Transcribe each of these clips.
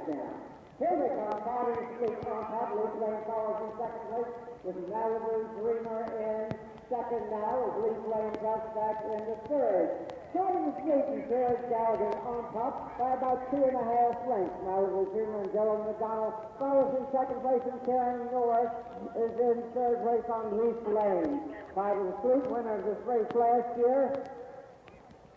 down. Here they come, Modern Fleet on top. Luke Laing follows in second place with Malibu Dreamer in second now as Luke Laing drops back into third. Modern Fleet and George Gallagher on top by about 2.5 lengths. Malibu Dreamer and Dylan McDonald follows in second place, and Karen Norris is in third place on Luke Laing. Modern Fleet, winner of this race last year,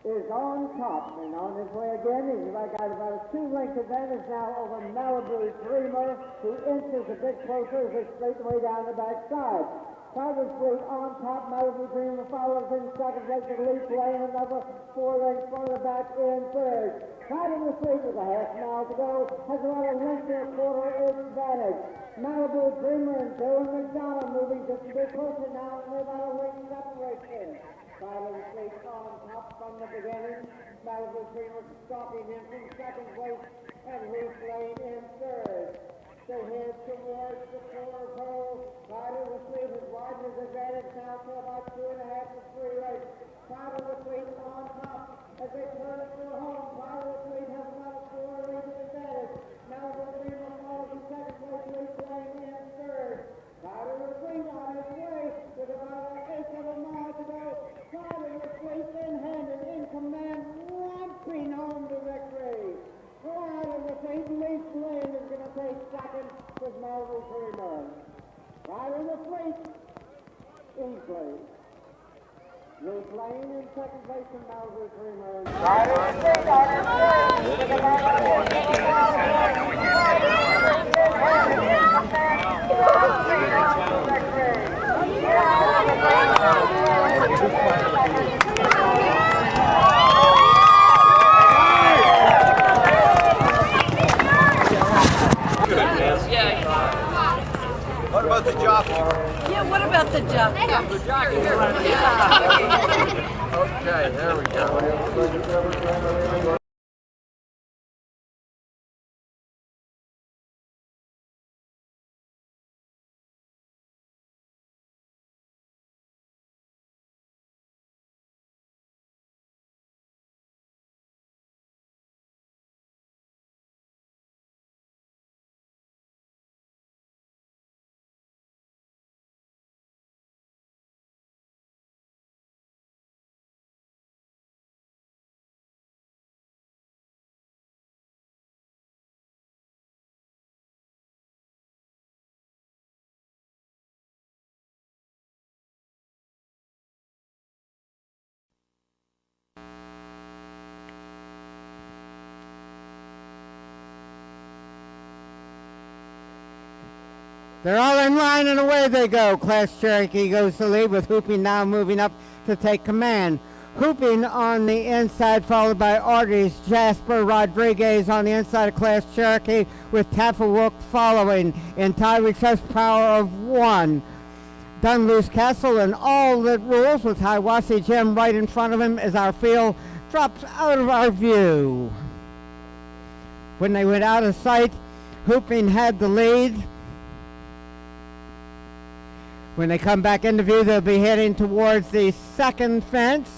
is on top, and on his way again. He's got about a 2-length advantage now over Malibu Dreamer, who inches a bit closer as they straight away down the backside. Tiger's Fleet on top. Malibu Dreamer follows in second place with Luke Laing, another 4 lengths further back in third. Tiger's Fleet with a half mile to go has about a length and a quarter advantage. Malibu Dreamer and Dylan McDonald moving just a bit closer now, and they're about a length separation. Tiger's Fleet on top from the beginning. Malibu Dreamer stalking him from second place, and Luke Laing in third. They head towards the quarter pole. Tiger's Fleet has widened his advantage now to about 2.5 to 3 lengths. Tiger's Fleet on top as they turn it for home. Tiger's Fleet has about a 4-length advantage. Malibu Dreamer follows in second place. Luke Laing in third. Tiger's Fleet on his way with about an 1/8 of a mile to go. Tiger's Fleet in hand and in command, romping home to victory. Tiger's Fleet, Luke Laing is going to take second with Malibu Dreamer. Tiger's Fleet easily. Luke Laing in second place and Malibu Dreamer. Tiger's Fleet on his way with about an 1/8 of a mile to go. What about the jockey? Yeah, what about the jockey? The jockey. Okay, there we go. They're all in line and away they go. Class Cherokee goes to lead with Hooping now moving up to take command. Hooping on the inside followed by Arties, Jasper Rodriguez on the inside of Class Cherokee with Tafawook following. In tie we trust Power of 1. Dunluce Castle and All That Rules with Hiwassee Jim right in front of him as our field drops out of our view. When they went out of sight, Hooping had the lead. When they come back into view, they'll be heading towards the second fence.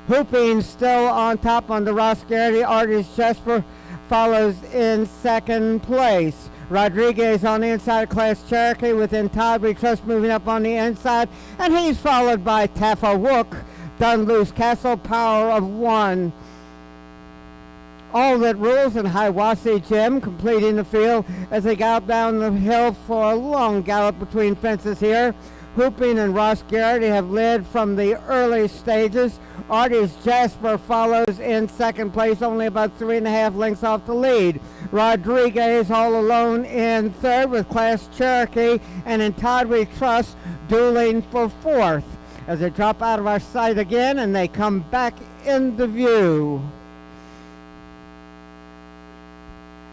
Hooping still on top on the Ross Garrity. Artist Jesper follows in second place. Rodriguez on the inside of Class Cherokee with Todd We Trust moving up on the inside. And he's followed by Tafawook, Dunluce Castle, Power of 1. All That Rules and Hiwassee Jim completing the field as they gallop down the hill for a long gallop between fences here. Hooping and Ross Garrity have led from the early stages. Artist Jasper follows in second place, only about 3.5 lengths off the lead. Rodriguez all alone in third with Class Cherokee, and in Todd We Trust dueling for fourth. As they drop out of our sight again and they come back into view.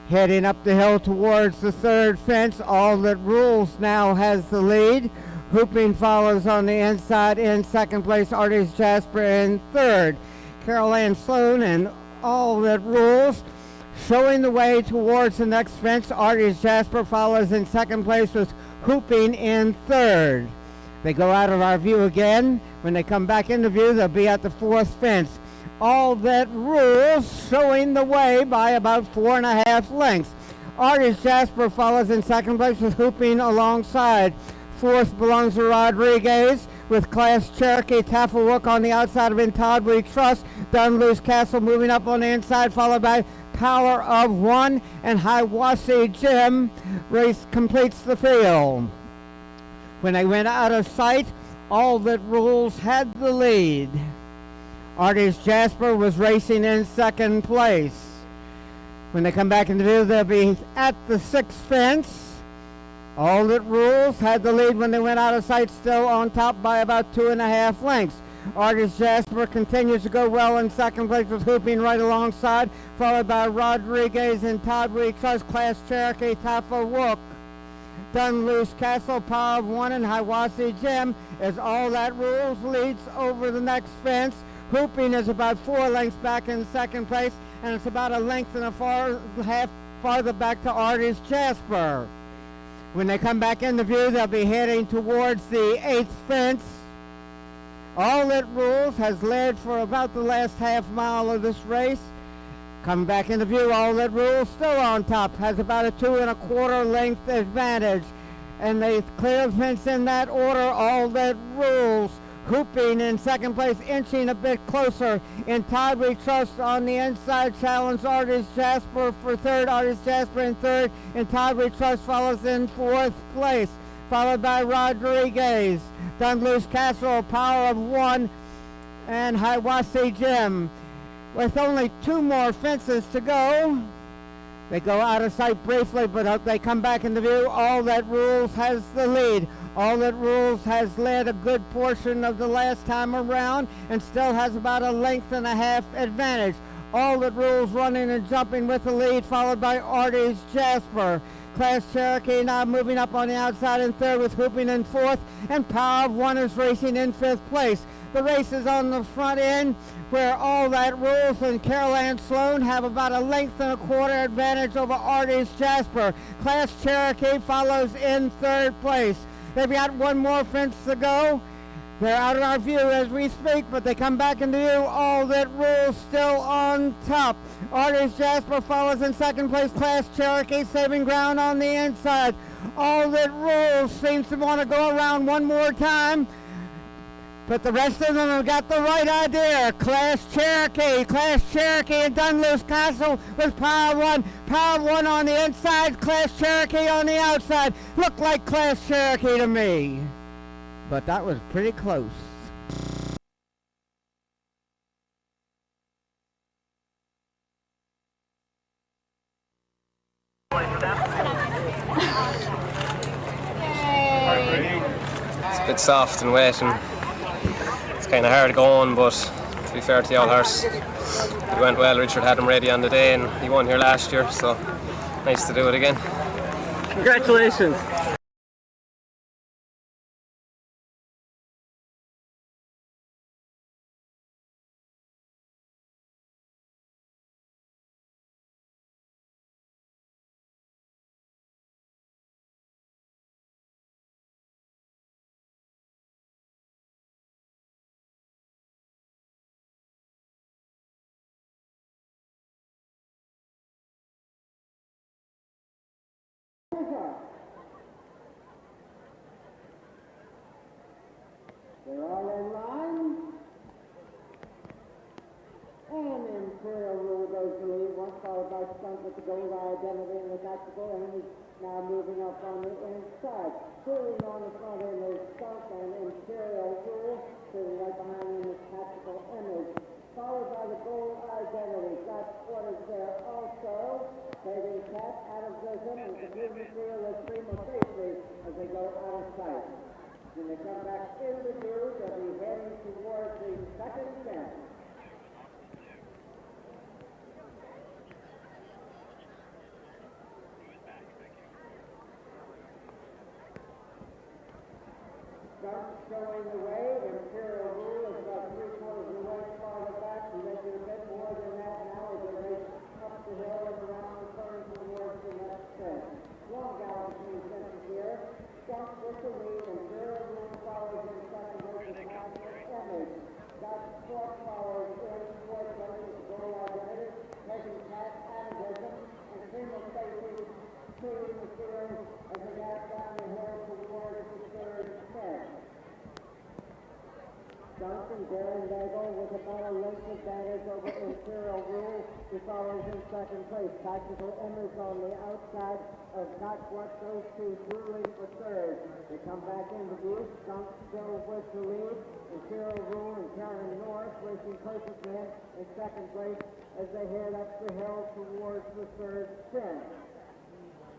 Heading up the hill towards the third fence, All That Rules now has the lead. Hooping follows on the inside in second place, Artist Jasper in third. Carol Ann Sloan and All That Rules showing the way towards the next fence. Artist Jasper follows in second place with Hooping in third. They go out of our view again. When they come back into view, they'll be at the fourth fence. All That Rules showing the way by about 4.5 lengths. Artist Jasper follows in second place with Hooping alongside. Fourth belongs to Rodriguez with Class Cherokee Tafelwook on the outside of Todd We Trust. Done Loose Castle moving up on the inside, followed by Power of One and Hiwassee Jim. Race completes the field. When they went out of sight, All That Rules had the lead. Artist Jasper was racing in second place. When they come back into view, they'll be at the sixth fence. All That Rules had the lead when they went out of sight, still on top by about 2.5 lengths. Artist Jasper continues to go well in second place with Hooping right alongside, followed by Rodriguez and Todd We Trust, Class Cherokee Tafelwook. Done Loose Castle, Power of One, and Hiwassee Jim as All That Rules leads over the next fence. Hooping is about 4 lengths back in second place, and it's about a length and a half farther back to Artist Jasper. When they come back into view, they'll be heading towards the 8th fence. All That Rules has led for about the last half mile of this race. Coming back into view, All That Rules still on top, has about a 2 1/4 length advantage. And they clear the fence in that order. All That Rules. Hooping in second place, inching a bit closer. In Todd We Trust on the inside, challenge Artist Jasper for third. Artist Jasper in third, and Todd We Trust follows in fourth place, followed by Rodriguez. Done Loose Castle, Power of One, and Hiwassee Jim. With only 2 more fences to go, they go out of sight briefly, but they come back into view. All That Rules has the lead. All That Rules has led a good portion of the last time around and still has about a length and a half advantage. All That Rules running and jumping with the lead, followed by Artist Jasper. Class Cherokee now moving up on the outside in third with Hooping in fourth, and Power of One is racing in fifth place. The race is on the front end where All That Rules and Carol Ann Sloan have about a length and a quarter advantage over Artist Jasper. Class Cherokee follows in third place. They've got 1 more fence to go. They're out of our view as we speak, but they come back into view. All That Rules still on top. Artist Jasper follows in second place. Class Cherokee saving ground on the inside. All That Rules seems to want to go around one more time, but the rest of them have got the right idea. Class Cherokee and Done Loose Castle with Power of One on the inside, Class Cherokee on the outside. Looked like Class Cherokee to me, but that was pretty close. It's a bit soft and wet, and it's kind of hard going, but to be fair to the old horse, it went well. Richard had him ready on the day, and he won here last year, so nice to do it again. Congratulations. They're all in line. And Imperial Rule goes to lead, one followed by Skunk with the gold identity and the tactical, and he's now moving up on the inside. Clearly on the front end is Skunk and Imperial Rule, sitting right behind him is Tactical Image, followed by the gold identity. Got quarters there also. Saving Cat, Adam Grissom, and Completely Real is Primo Safety as they go out of sight. When they come back into view, they'll be heading towards the second fence. Skunk showing the way. Imperial Rule is about 3/4 of the way farther back. And they do a bit more than that now as they race up the hill and around the turn towards the next fence. Long gallop between fences here. Skunk with the lead, and Imperial Rule follows in second place with National Image. got fourth followers in fourth place with goal identity, taking Pat Adamism and Primo Stacy clearing the field as they got down the hill towards the third set. Johnson, Darren Nagel with about a length advantage over Imperial Rule, who follows in second place. Tactical Image on the outside of Cotswold, those two ruling for third. They come back into view. Skunk still with the lead. Imperial Rule and Karen North racing closest to him in second place as they head up the hill towards the third stint.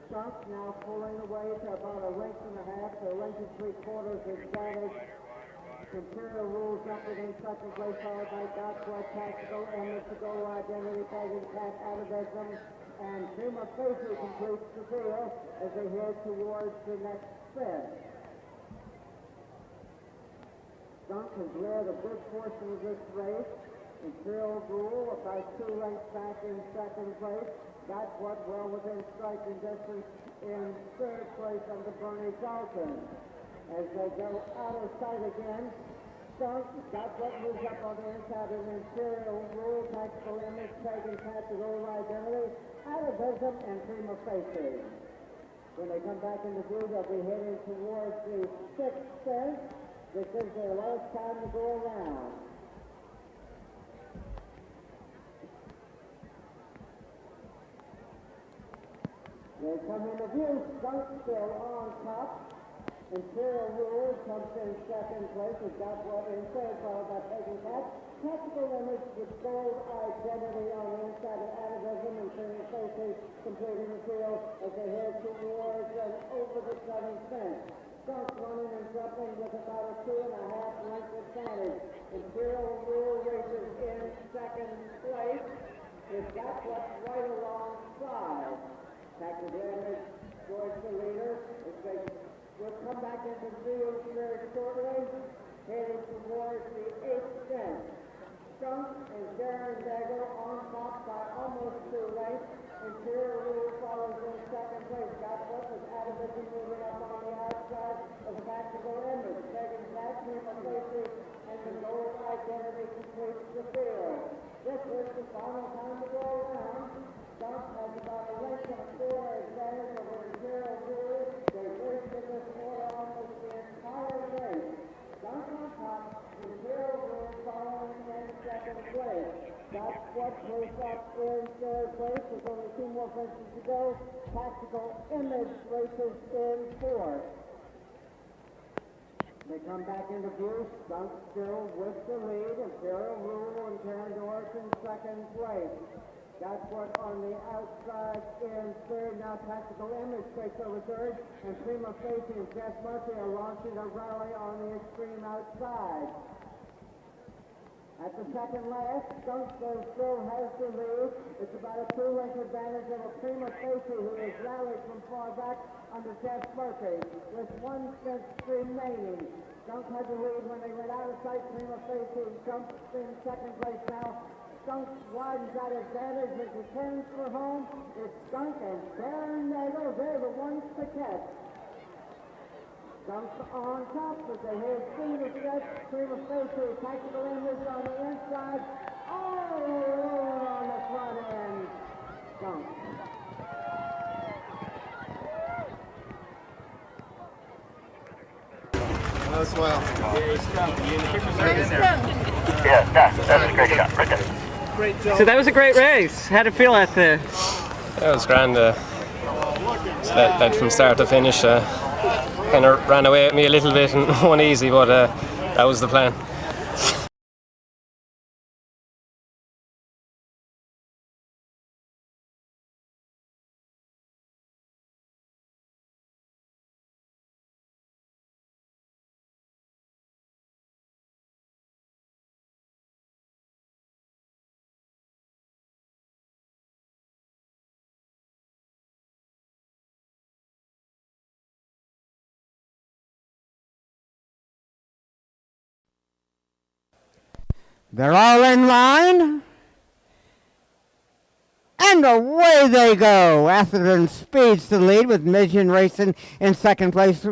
Skunk now pulling away to about a length and a half, to a length and 3/4 advantage. Imperial Rules jumping in second place, followed by Cotswold, Tactical Image, the goal identity, tagging Pat Adamism, and Prima Facie completes the field as they head towards the next set. Skunk has led a good portion of this race. Imperial Rule about 2 lengths back in second place. Cotswold well within striking distance in third place under Bernie Dalton. As they go out of sight again, Skunk got what moves up on the inside of Imperial Rule, Tactical Image, taking Pat the goal identity, Adamism, and Prima Facie. When they come back into view, they'll be heading towards the sixth set. This is their last time to go around. They come into view, Skunk still on top. Imperial Rule comes in second place with Cotswold in third, followed by Taking Pat. Tactical Image with gold identity on the inside of Adamism and Prima Facie completing the field as they head towards and over the seventh fence. Skunk running and jumping with about a 2.5 length advantage. Imperial Rule races in second place. It's Cotswold right alongside. Tactical Image towards the leader. We'll come back into view very shortly, heading towards the eighth fence. Skunk and Darren Nagel on top by almost 2 lengths. Imperial Rule follows in second place. Cotswold with Adamism moving up on the outside of the Tactical Image. Taking back Prima Facie and the goal identity completes the field. This is the final time to go around. Skunk has about a length and 4 advantage over Imperial Rule. They've raced in this order almost the entire race. Skunk on top, Imperial Rule following in second place. Cotswold close up in third place with only 2 more fences to go. Tactical Image races in fourth. They come back into view. Skunk still with the lead. Imperial Rule and Karen North in second place. Cotswold on the outside in third. Now Tactical Image takes over third. And Prima Facie and Jeff Murphy are launching a rally on the extreme outside. At the second last, Skunk still has the lead. It's about a 2 length advantage over Prima Facie, who has rallied from far back under Jeff Murphy, with 1 fence remaining. Skunk had the lead when they went out of sight. Prima Facie jumps in second place now. Skunk widens that advantage as he turns for home. It's Skunk and Darren Nagel. They're the ones to catch. Skunk on top as they head through the stretch. Prima Facie, Tactical Image on the inside. All over on the front end. Skunk. That's well. Yeah, that's a great shot right there. So that was a great race. How'd it feel out there? Yeah, it was grand. That from start to finish kind of ran away at me a little bit and won easy, but that was the plan. They're all in line. And away they go. Atherton speeds the lead with Midgeon racing in second place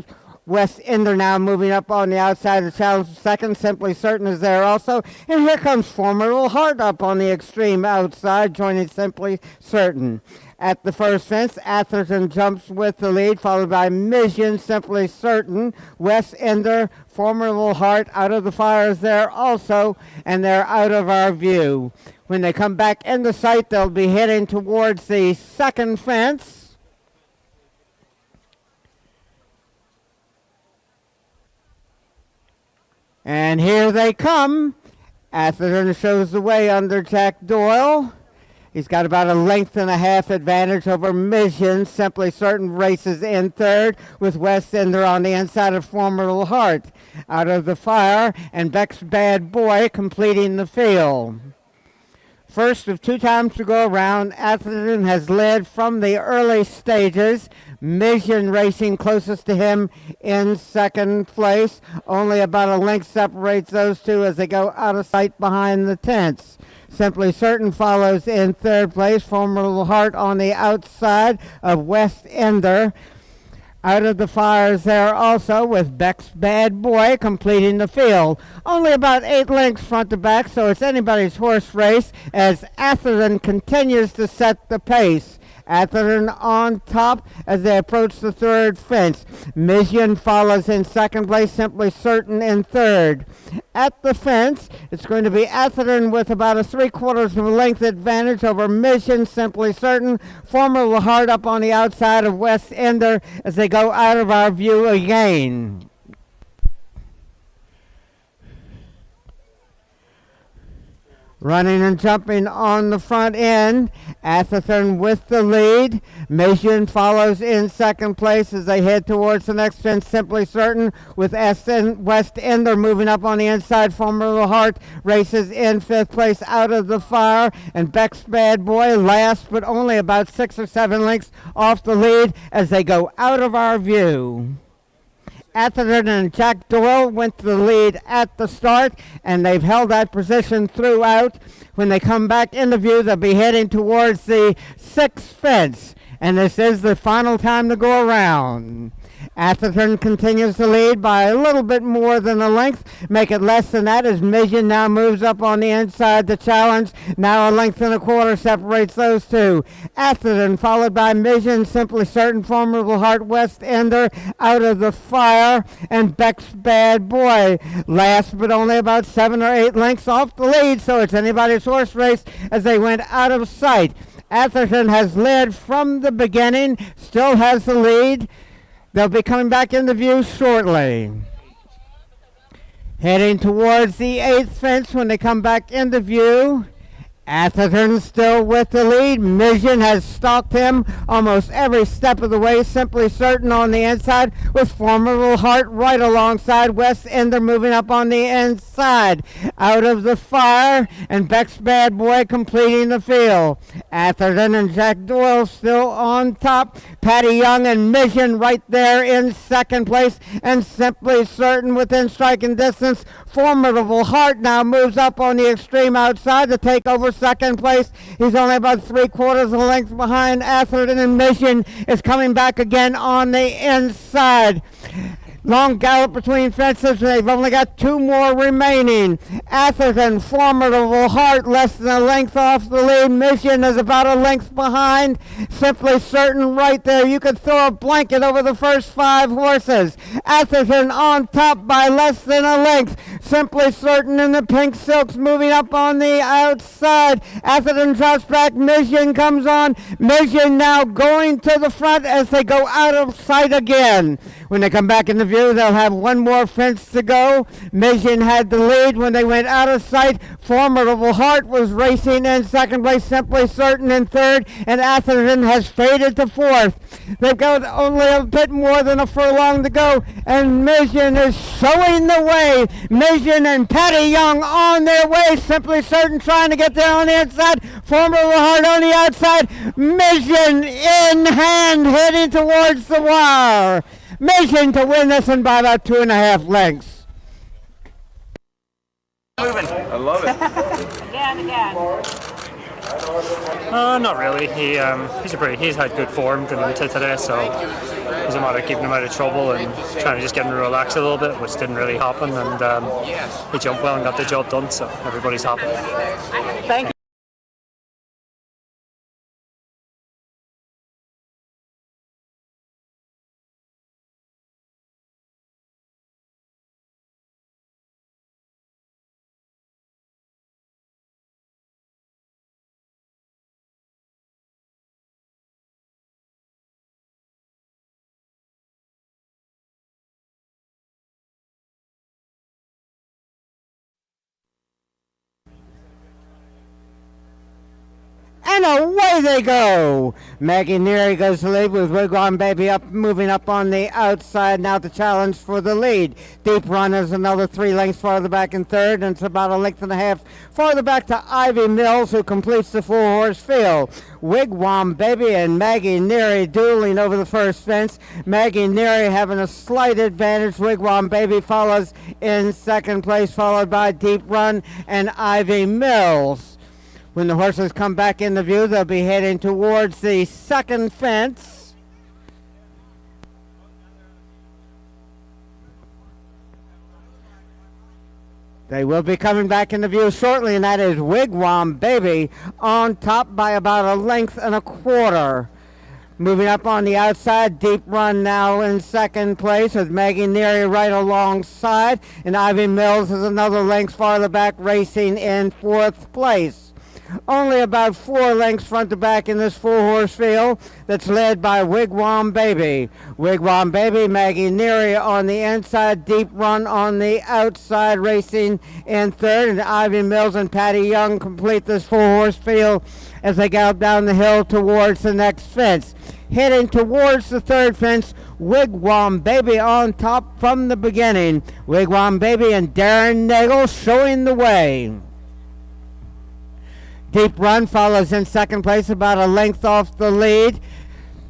West Ender now moving up on the outside of the challenge. Second, Simply Certain is there also. And here comes Formidable Heart up on the extreme outside, joining Simply Certain. At the first fence, Atherton jumps with the lead, followed by Mission, Simply Certain. West Ender, Formidable Heart out of the fires there also, and they're out of our view. When they come back into sight, they'll be heading towards the second fence. And here they come. Atherton shows the way under Jack Doyle. He's got about a length and a half advantage over Mission. Simply Certain races in third with West Ender on the inside of Formidable Heart. Out of the fire, and Beck's Bad Boy completing the field. First of 2 times to go around, Atherton has led from the early stages. Mission racing closest to him in second place. Only about a length separates those two as they go out of sight behind the tents. Simply Certain follows in third place. Formidable Heart on the outside of West Ender. Out of the fires there also with Beck's Bad Boy completing the field. Only about 8 lengths front to back, so it's anybody's horse race as Atherton continues to set the pace. Atherton on top as they approach the third fence. Mission follows in second place, Simply Certain in third. At the fence, it's going to be Atherton with about a 3/4 of a length advantage over Mission, Simply Certain. Formidable Heart up on the outside of West Ender as they go out of our view again. Running and jumping on the front end. Atherton with the lead. Mission follows in second place as they head towards the next fence. Simply Certain with West Ender moving up on the inside. Formidable Heart races in fifth place out of the fire. And Beck's Bad Boy last, but only about 6 or 7 lengths off the lead as they go out of our view. Atherton and Jack Doyle went to the lead at the start, and they've held that position throughout. When they come back into view, they'll be heading towards the sixth fence, and this is the final time to go around. Atherton continues to lead by a little bit more than a length. Make it less than that as Mission now moves up on the inside the challenge. Now a length and a quarter separates those two. Atherton followed by Mission, Simply Certain, Formidable Heart, West Ender out of the fire, and Beck's Bad Boy last, but only about 7 or 8 lengths off the lead, so it's anybody's horse race as they went out of sight. Atherton has led from the beginning, still has the lead. They'll be coming back into view shortly. Heading towards the 8th fence when they come back into view. Atherton still with the lead. Mission has stalked him almost every step of the way. Simply Certain on the inside with Formidable Heart right alongside. West Ender moving up on the inside. Out of the fire, and Beck's Bad Boy completing the field. Atherton and Jack Doyle still on top. Patty Young and Mission right there in second place, and Simply Certain within striking distance. Formidable Heart now moves up on the extreme outside to take over second place. He's only about 3/4 of a length behind Atherton, and Mission is coming back again on the inside. Long gallop between fences. They've only got 2 more remaining. Atherton, Formidable Heart, less than a length off the lead. Mission is about a length behind. Simply Certain right there. You could throw a blanket over the first 5 horses. Atherton on top by less than a length. Simply Certain in the pink silks moving up on the outside. Atherton drops back. Mission comes on. Mission now going to the front as they go out of sight again. When they come back in the view, they'll have 1 more fence to go. Mission had the lead when they went out of sight. Formidable Heart was racing in second place. Simply Certain in third, and Atherton has faded to 4th. They've got only a bit more than a furlong to go, and Mission is showing the way. Mission and Patty Young on their way. Simply Certain trying to get there on the inside. Formidable Heart on the outside. Mission in hand heading towards the wire. Mission to win this one by about 2.5 lengths. Moving. I love it. Not really. He's had good form going into today, so it was a matter of keeping him out of trouble and trying to just get him to relax a little bit, which didn't really happen. And he jumped well and got the job done, so everybody's happy. Thank you. And away they go. Maggie Neary goes to lead with Wigwam Baby moving up on the outside. Now the challenge for the lead. Deep Run is another 3 lengths farther back in third, and it's about a length and a half farther back to Ivy Mills, who completes the 4-horse field. Wigwam Baby and Maggie Neary dueling over the first fence. Maggie Neary having a slight advantage. Wigwam Baby follows in second place, followed by Deep Run and Ivy Mills. When the horses come back into view, they'll be heading towards the second fence. They will be coming back into view shortly, and that is Wigwam Baby on top by about a length and a quarter. Moving up on the outside, Deep Run now in second place with Maggie Neary right alongside, and Ivy Mills is another length farther back, racing in fourth place. Only about 4 lengths front to back in this 4-horse field that's led by Wigwam Baby. Wigwam Baby, Maggie Neary on the inside, Deep Run on the outside, racing in third, and Ivy Mills and Patty Young complete this 4-horse field as they gallop down the hill towards the next fence. Heading towards the third fence, Wigwam Baby on top from the beginning. Wigwam Baby and Darren Nagel showing the way. Deep Run follows in second place, about a length off the lead.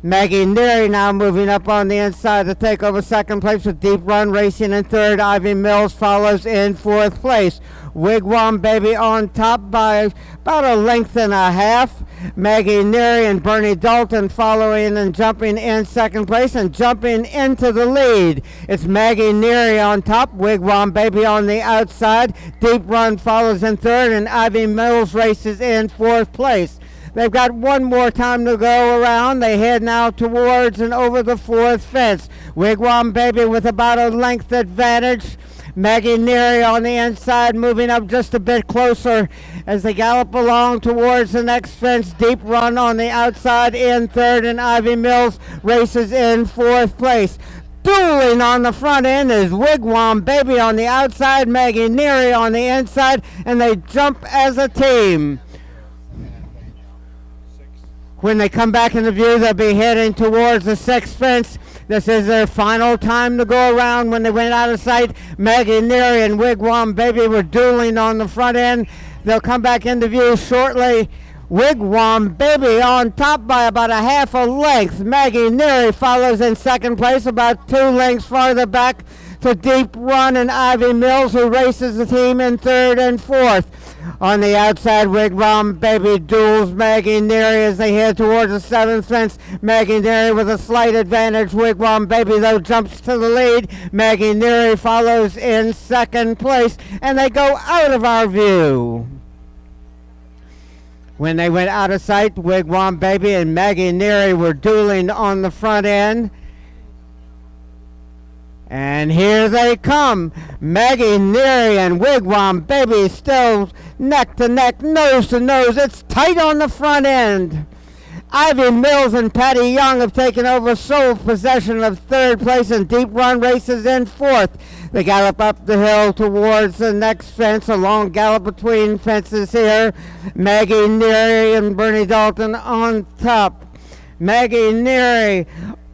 Maggie Neary now moving up on the inside to take over second place with Deep Run racing in third. Ivy Mills follows in fourth place. Wigwam Baby on top by about a length and a half. Maggie Neary and Bernie Dalton following and jumping in second place and jumping into the lead. It's Maggie Neary on top, Wigwam Baby on the outside. Deep Run follows in third, and Ivy Mills races in fourth place. They've got one more time to go around. They head now towards and over the fourth fence. Wigwam Baby with about a length advantage. Maggie Neary on the inside, moving up just a bit closer as they gallop along towards the next fence. Deep Run on the outside in third, and Ivy Mills races in fourth place. Dueling on the front end is Wigwam Baby on the outside, Maggie Neary on the inside, and they jump as a team. When they come back into view, they'll be heading towards the sixth fence. This is their final time to go around. When they went out of sight, Maggie Neary and Wigwam Baby were dueling on the front end. They'll come back into view shortly. Wigwam Baby on top by about a half a length. Maggie Neary follows in second place, about 2 lengths farther back to Deep Run and Ivy Mills, who races the team in third and fourth. On the outside, Wigwam Baby duels Maggie Neary as they head towards the seventh fence. Maggie Neary with a slight advantage. Wigwam Baby, though, jumps to the lead. Maggie Neary follows in second place, and they go out of our view. When they went out of sight, Wigwam Baby and Maggie Neary were dueling on the front end. And here they come. Maggie Neary and Wigwam Baby still neck to neck, nose to nose. It's tight on the front end. Ivy Mills and Patty Young have taken over sole possession of third place, and Deep Run races in fourth. They gallop up the hill towards the next fence, a long gallop between fences here. Maggie Neary and Bernie Dalton on top. Maggie Neary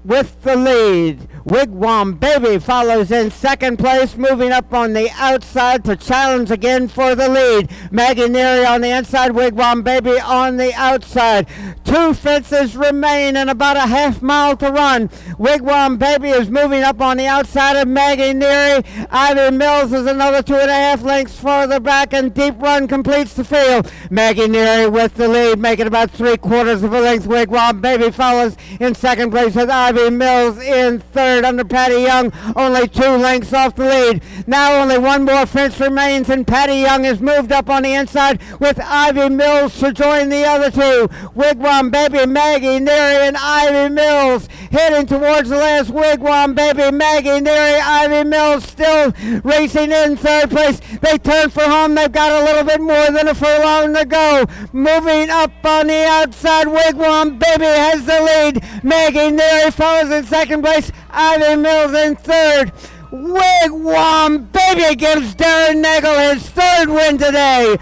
with the lead. Wigwam Baby follows in second place, moving up on the outside to challenge again for the lead. Maggie Neary on the inside, Wigwam Baby on the outside. 2 fences remain and about a half mile to run. Wigwam Baby is moving up on the outside of Maggie Neary. Ivy Mills is another 2.5 lengths further back, and Deep Run completes the field. Maggie Neary with the lead, making about 3/4 of a length. Wigwam Baby follows in second place with Ivy Mills in third under Patty Young, only 2 lengths off the lead. Now only 1 more fence remains, and Patty Young is moved up on the inside with Ivy Mills to join the other 2. Wigwam Baby, Maggie Neary, and Ivy Mills heading towards the last. Wigwam Baby, Maggie Neary, Ivy Mills still racing in third place. They turn for home. They've got a little bit more than a furlong to go. Moving up on the outside, Wigwam Baby has the lead. Maggie Neary follows in second place. Ivy Mills in third. Wigwam Baby gives Darren Nagel his 3rd win today.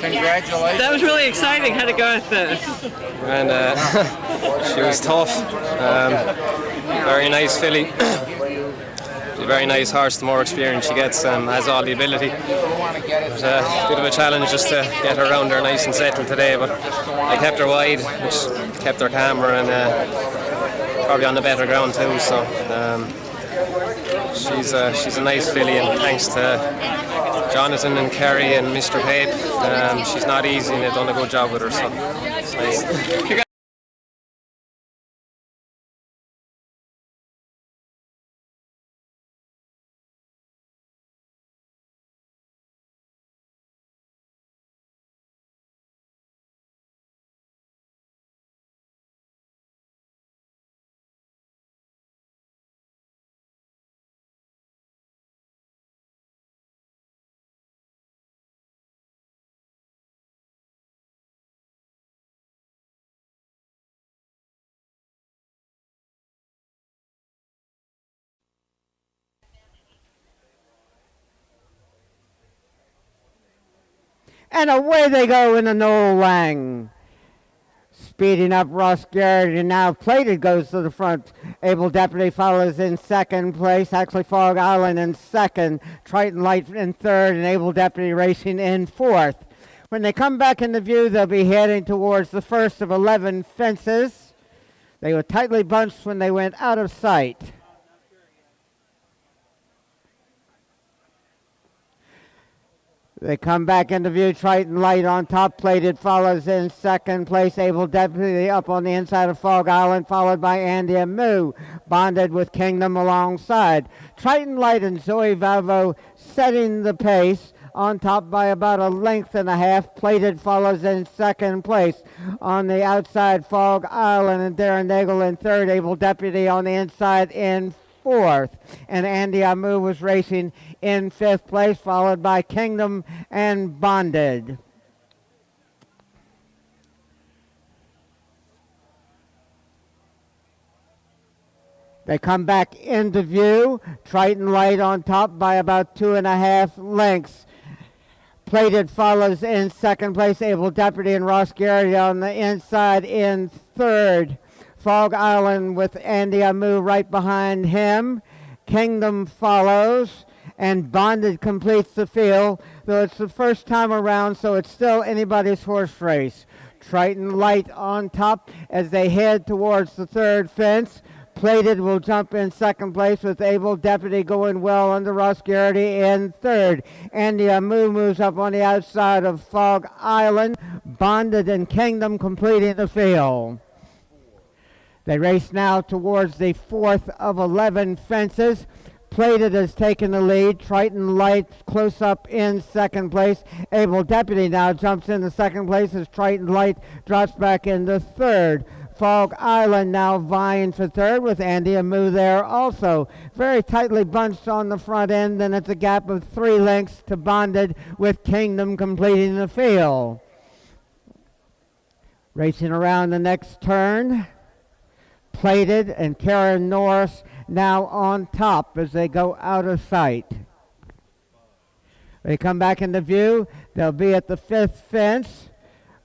Congratulations. That was really exciting. How'd it go at the... And she was tough. Very nice filly. She's a very nice horse. The more experience she gets, has all the ability. It was a bit of a challenge just to get her around there nice and settled today, but I kept her wide, which kept her calmer and probably on the better ground too. So she's a nice filly, and thanks to Jonathan and Kerry and Mr. Pape, she's not easy, and they've done a good job with her. So it's nice. And away they go in the Noel Laing. Speeding up Ross Garrett, and now Plated goes to the front. Able Deputy follows in second place. Actually, Fog Island in second. Triton Light in third, and Able Deputy racing in fourth. When they come back into view, they'll be heading towards the first of 11 fences. They were tightly bunched when they went out of sight. They come back into view. Triton Light on top. Plated follows in second place. Able Deputy up on the inside of Fog Island, followed by Andy and Moo. Bonded with Kingdom alongside. Triton Light and Zoe Valvo setting the pace. On top by about 1.5 lengths. Plated follows in second place. On the outside, Fog Island and Darren Nagel in third. Able Deputy on the inside in fourth. And Andy Amu was racing in fifth place, followed by Kingdom and Bonded. They come back into view. Triton Light on top by about 2.5 lengths. Plated follows in second place. Able Deputy and Ross Garrett on the inside in third. Fog Island with Andy Amu right behind him. Kingdom follows, and Bonded completes the field, though it's the first time around, so it's still anybody's horse race. Triton Light on top as they head towards the third fence. Plated will jump in second place with Able Deputy going well under Ross Garrity in third. Andy Amu moves up on the outside of Fog Island. Bonded and Kingdom completing the field. They race now towards the fourth of 11 fences. Plated has taken the lead. Triton Light close up in second place. Able Deputy now jumps into second place as Triton Light drops back into third. Fog Island now vying for third with Andy Amu there also. Very tightly bunched on the front end, and it's a gap of 3 lengths to Bonded with Kingdom completing the field. Racing around the next turn. Plated and Karen Norris now on top as they go out of sight. They come back into view. They'll be at the fifth fence.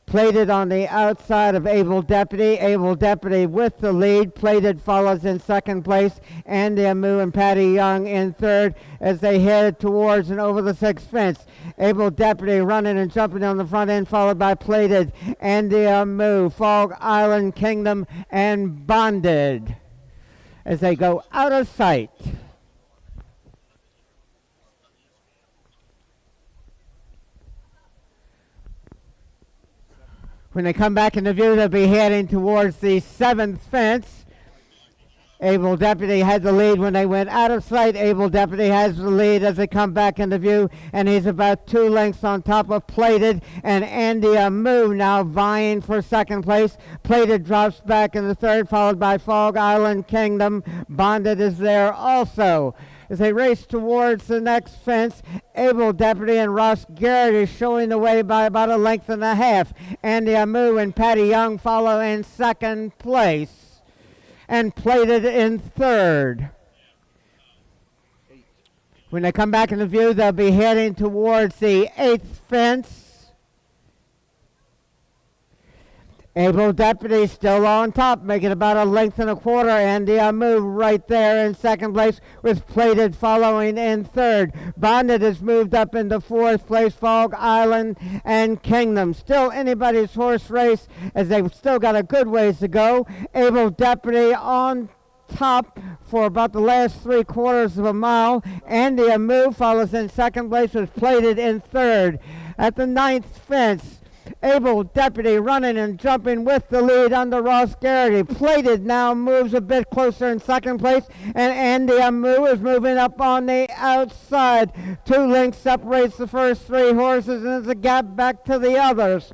Plated on the outside of Able Deputy. Able Deputy with the lead. Plated follows in second place. Andy Amu and Patty Young in third as they head towards and over the sixth fence. Able Deputy running and jumping on the front end, followed by Plated, Andy Amu, Fog Island Kingdom, and Bonded as they go out of sight. When they come back into view, they'll be heading towards the seventh fence. Able Deputy had the lead when they went out of sight. Able Deputy has the lead as they come back into view, and he's about 2 lengths on top of Plated, and Andy Amu now vying for second place. Plated drops back in the third, followed by Fog Island Kingdom. Bonded is there also. As they race towards the next fence, Able Deputy and Ross Garrett is showing the way by about 1.5 lengths. Andy Amu and Patty Young follow in second place, and Plated in third. When they come back into view, they'll be heading towards the 8th fence. Able Deputy still on top, making about 1.25 lengths. Andy Amu right there in second place, with Plated following in third. Bonded has moved up into 4th place. Fog Island and Kingdom. Still anybody's horse race as they've still got a good ways to go. Able Deputy on top for about the last 3/4 of a mile. Andy Amu follows in second place, with Plated in third. At the 9th fence, Able Deputy running and jumping with the lead under Ross Garrity. Plated now moves a bit closer in second place, and Andy Amu is moving up on the outside. 2 lengths separates the first 3 horses, and there's a gap back to the others.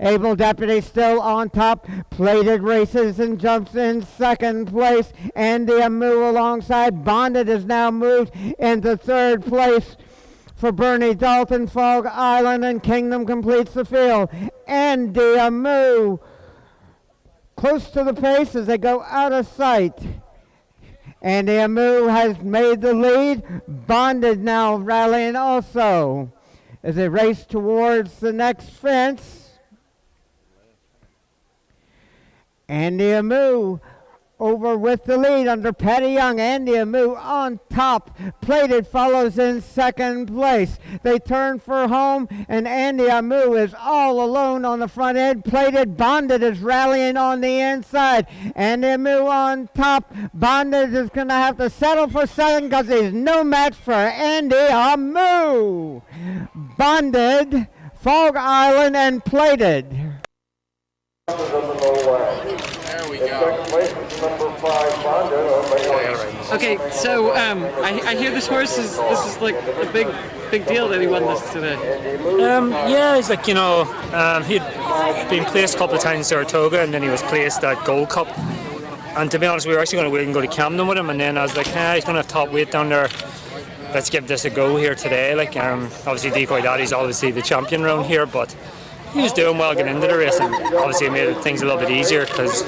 Able Deputy still on top. Plated races and jumps in second place. Andy Amu alongside. Bonded has now moved into third place for Bernie Dalton. Fog Island and Kingdom completes the field. Andy Amu close to the pace as they go out of sight. Andy Amu has made the lead. Bonded now rallying also as they race towards the next fence. Andy Amu over with the lead under Patty Young. Andy Amu on top. Plated follows in second place. They turn for home, and Andy Amu is all alone on the front end. Plated, Bonded is rallying on the inside. Andy Amu on top. Bonded is going to have to settle for second because he's no match for Andy Amu. Bonded, Fog Island, and Plated. Okay, so I hear this horse is like a big deal that he won this today. Yeah, he's like, he'd been placed a couple of times in Saratoga, and then he was placed at Gold Cup. And to be honest, we were actually going to wait and go to Camden with him, and then I was like, he's going to have top weight down there. Let's give this a go here today. Like, obviously Decoy Daddy's obviously the champion round here, but he was doing well getting into the race, and obviously it made things a little bit easier because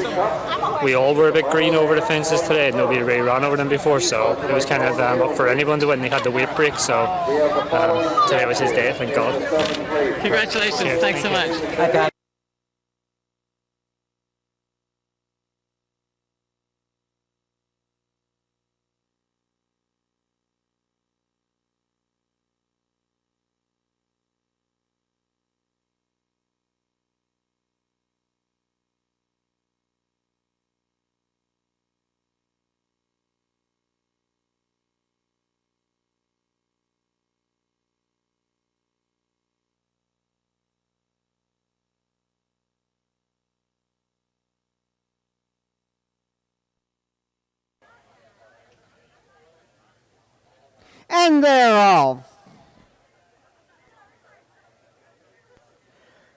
we all were a bit green over the fences today, and nobody really ran over them before, so it was kind of up for anyone to win. They had the weight break, so today was his day, thank God. Congratulations, yeah, thanks so much. Okay. And they're off.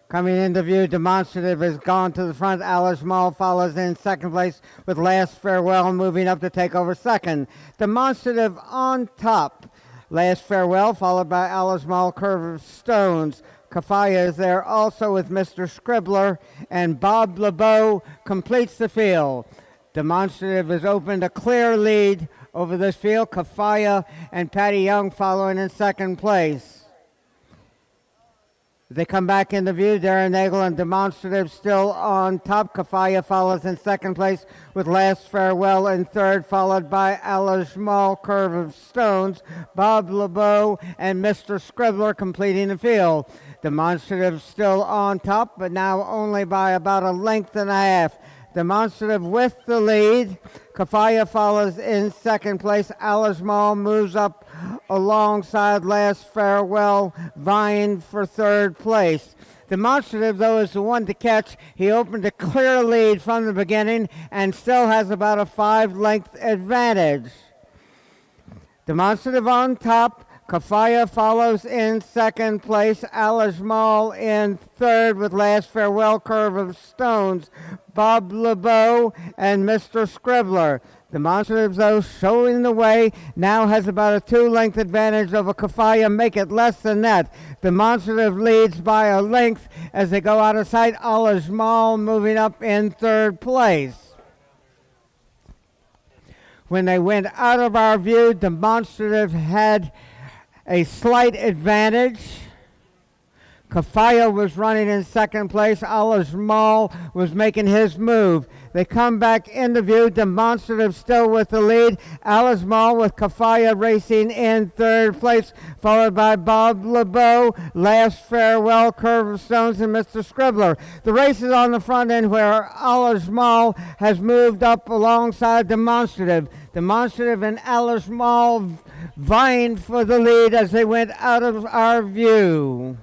Coming into view, Demonstrative has gone to the front. Alice Mall follows in second place, with Last Farewell moving up to take over second. Demonstrative on top. Last Farewell followed by Alice Mall, Curve of Stones. Kafaya is there also with Mr. Scribbler, and Bob LeBeau completes the field. Demonstrative has opened a clear lead over this field. Kafaya and Patty Young following in second place. They come back into view. Darren Nagel and Demonstrative still on top. Kafaya follows in second place with Last Farewell in third, followed by Alajmal, Curve of Stones, Bob LeBeau, and Mr. Scribbler completing the field. Demonstrative still on top, but now only by about a length and a half. Demonstrative with the lead. Kafaya follows in second place. Alajmal moves up alongside Last Farewell, vying for third place. Demonstrative, though, is the one to catch. He opened a clear lead from the beginning and still has about a 5-length advantage. Demonstrative on top. Kafaya follows in second place. Alajmal in third with Last Farewell, Curve of Stones, Bob LeBeau, and Mr. Scribbler. Demonstrative, though, showing the way, now has about a 2-length advantage over Kafaya. Make it less than that. Demonstrative leads by a length as they go out of sight. Alajmal moving up in third place. When they went out of our view, Demonstrative had a slight advantage. Kafaya was running in second place. Alajmal was making his move. They come back into view. Demonstrative still with the lead. Alajmal with Kafaya racing in third place, followed by Bob LeBeau, Last Farewell, Curve of Stones, and Mr. Scribbler. The race is on the front end where Alajmal has moved up alongside Demonstrative. Demonstrative and Alajmal vying for the lead as they went out of our view.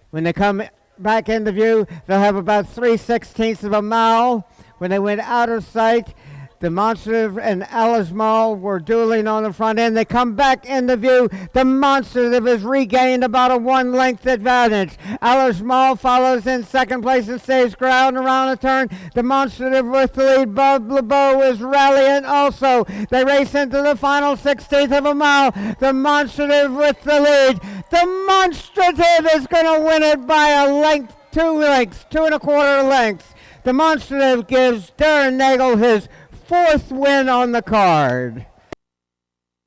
When they come back into view, they'll have about 3/16 of a mile. When they went out of sight, Demonstrative and Alajmal were dueling on the front end. They come back into view. Demonstrative has regained about a 1-length advantage. Alajmal follows in second place and stays ground around the turn. Demonstrative with the lead. Bob LeBeau is rallying also. They race into the final 16th of a mile. Demonstrative with the lead. Demonstrative is going to win it by a length, 2 and a quarter lengths. Demonstrative gives Darren Nagel his 4th win on the card.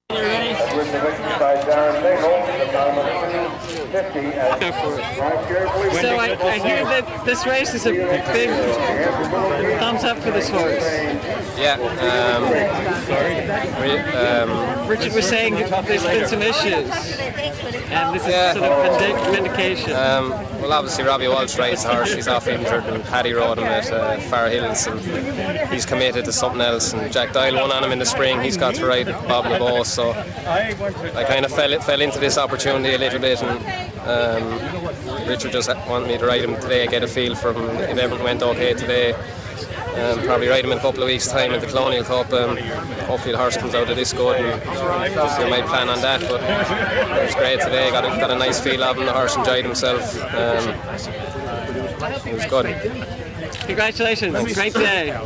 So I hear that this race is a big thumbs up for this horse. Yeah. Richard was saying there's been some issues, and this is sort of vindication. Well, obviously Robbie Walsh rides the horse. He's off injured, and Paddy rode him at Far Hills, and he's committed to something else. And Jack Doyle won on him in the spring. He's got to ride Bob LeBeau, so I kind of fell into this opportunity a little bit, and Richard just wanted me to ride him today, get a feel for him. If everything went okay today, probably ride him in a couple of weeks' time at the Colonial Cup. Hopefully the horse comes out of this good, and we might plan on that. But it was great today. Got a nice feel of him. The horse enjoyed himself. It was good. Congratulations! Thanks. Great day.